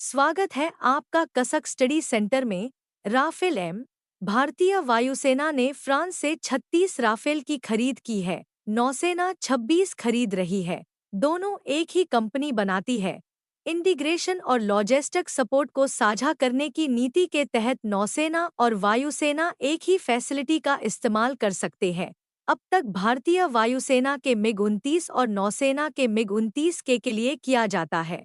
स्वागत है आपका कसक स्टडी सेंटर में। राफेल एम भारतीय वायुसेना ने फ्रांस से 36 राफेल की खरीद की है। नौसेना 26 खरीद रही है। दोनों एक ही कंपनी बनाती है। इंटीग्रेशन और लॉजिस्टिक सपोर्ट को साझा करने की नीति के तहत नौसेना और वायुसेना एक ही फैसिलिटी का इस्तेमाल कर सकते हैं। अब तक भारतीय वायुसेना के मिग-29 और नौसेना के मिग-29 के लिए किया जाता है।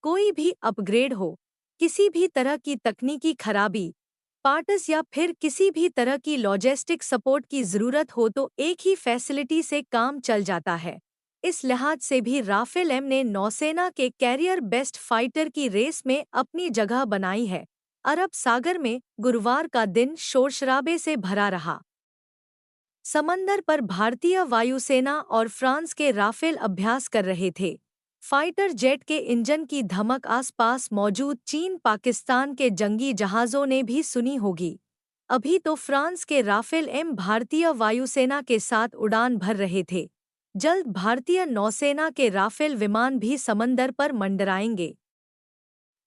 कोई भी अपग्रेड हो, किसी भी तरह की तकनीकी खराबी, पार्ट्स या फिर किसी भी तरह की लॉजिस्टिक सपोर्ट की ज़रूरत हो तो एक ही फैसिलिटी से काम चल जाता है। इस लिहाज से भी राफेल एम ने नौसेना के कैरियर बेस्ट फाइटर की रेस में अपनी जगह बनाई है। अरब सागर में गुरुवार का दिन शोरशराबे से भरा रहा। समंदर पर भारतीय वायुसेना और फ्रांस के राफेल अभ्यास कर रहे थे। फाइटर जेट के इंजन की धमक आसपास मौजूद चीन पाकिस्तान के जंगी जहाज़ों ने भी सुनी होगी। अभी तो फ्रांस के राफेल एम भारतीय वायुसेना के साथ उड़ान भर रहे थे। जल्द भारतीय नौसेना के राफेल विमान भी समंदर पर मंडराएंगे।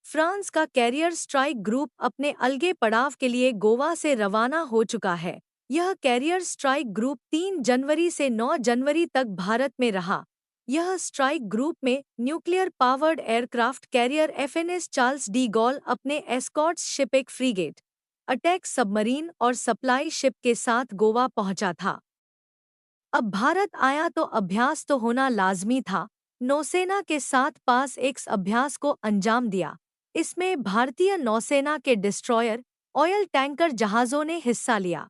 फ्रांस का कैरियर स्ट्राइक ग्रुप अपने अलगे पड़ाव के लिए गोवा से रवाना हो चुका है। यह कैरियर स्ट्राइक ग्रुप 3 जनवरी से 9 जनवरी तक भारत में रहा। यह स्ट्राइक ग्रुप में nuclear powered aircraft carrier FNS Charles de Gaulle अपने एस्कॉर्ट्स शिप एक फ्रीगेट, अटैक सबमरीन और सप्लाई शिप के साथ गोवा पहुंचा था। अब भारत आया तो अभ्यास तो होना लाजमी था। नौसेना के साथ पास एक अभ्यास को अंजाम दिया। इसमें भारतीय नौसेना के डिस्ट्रॉयर, ऑयल टैंकर जहाज़ों ने हिस्सा लिया।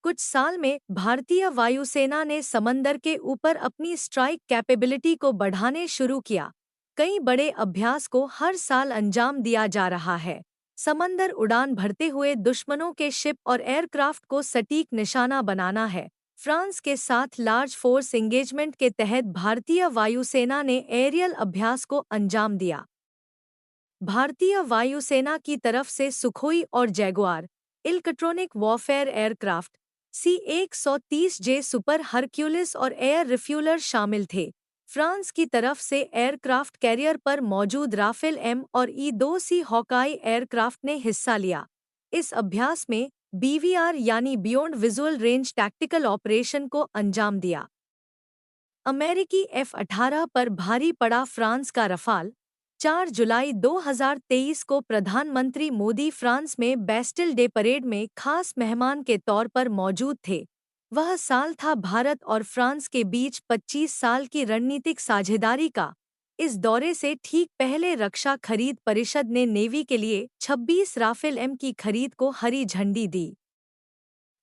कुछ साल में भारतीय वायुसेना ने समंदर के ऊपर अपनी स्ट्राइक कैपेबिलिटी को बढ़ाने शुरू किया। कई बड़े अभ्यास को हर साल अंजाम दिया जा रहा है। समंदर उड़ान भरते हुए दुश्मनों के शिप और एयरक्राफ्ट को सटीक निशाना बनाना है। फ्रांस के साथ लार्ज फोर्स एंगेजमेंट के तहत भारतीय वायुसेना ने एरियल अभ्यास को अंजाम दिया। भारतीय वायुसेना की तरफ से सुखोई और Jaguar electronic warfare aircraft C-130J super Hercules और एयर रिफ्यूलर शामिल थे। फ्रांस की तरफ से एयरक्राफ्ट कैरियर पर मौजूद राफेल एम और E-2C हॉकाई एयरक्राफ्ट ने हिस्सा लिया। इस अभ्यास में BVR यानी beyond visual range tactical operation को अंजाम दिया। अमेरिकी F-18 पर भारी पड़ा फ्रांस का रफाल। 4 जुलाई 2023 को प्रधानमंत्री मोदी फ्रांस में बैस्टिल डे परेड में खास मेहमान के तौर पर मौजूद थे। वह साल था भारत और फ्रांस के बीच 25 साल की रणनीतिक साझेदारी का। इस दौरे से ठीक पहले रक्षा खरीद परिषद ने नेवी के लिए 26 राफेल एम की खरीद को हरी झंडी दी।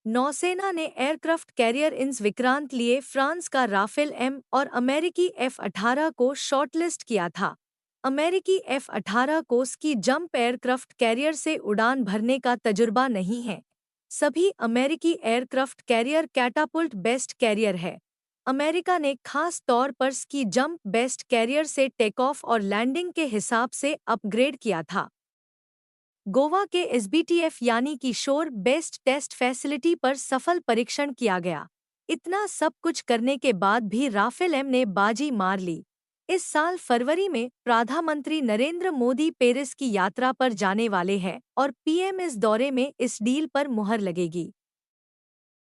नौसेना ने एयरक्राफ्ट कैरियर इंस विक्रांत लिए फ्रांस का राफेल एम और अमेरिकी F-18 को शॉर्टलिस्ट किया था। अमेरिकी F-18 को स्की जंप एयरक्राफ्ट कैरियर से उड़ान भरने का तजुर्बा नहीं है। सभी अमेरिकी aircraft carrier catapult based carrier है। अमेरिका ने खास तौर पर स्की जंप बेस्ट कैरियर से टेक ऑफ और लैंडिंग के हिसाब से अपग्रेड किया था। गोवा के SBTF यानी कि शोर बेस्ट टेस्ट फैसिलिटी पर सफल परीक्षण किया गया। इतना सब कुछ करने के बाद भी राफेल एम ने बाजी मार ली। इस साल फरवरी में प्रधानमंत्री नरेंद्र मोदी पेरिस की यात्रा पर जाने वाले हैं और PM इस दौरे में इस डील पर मुहर लगेगी।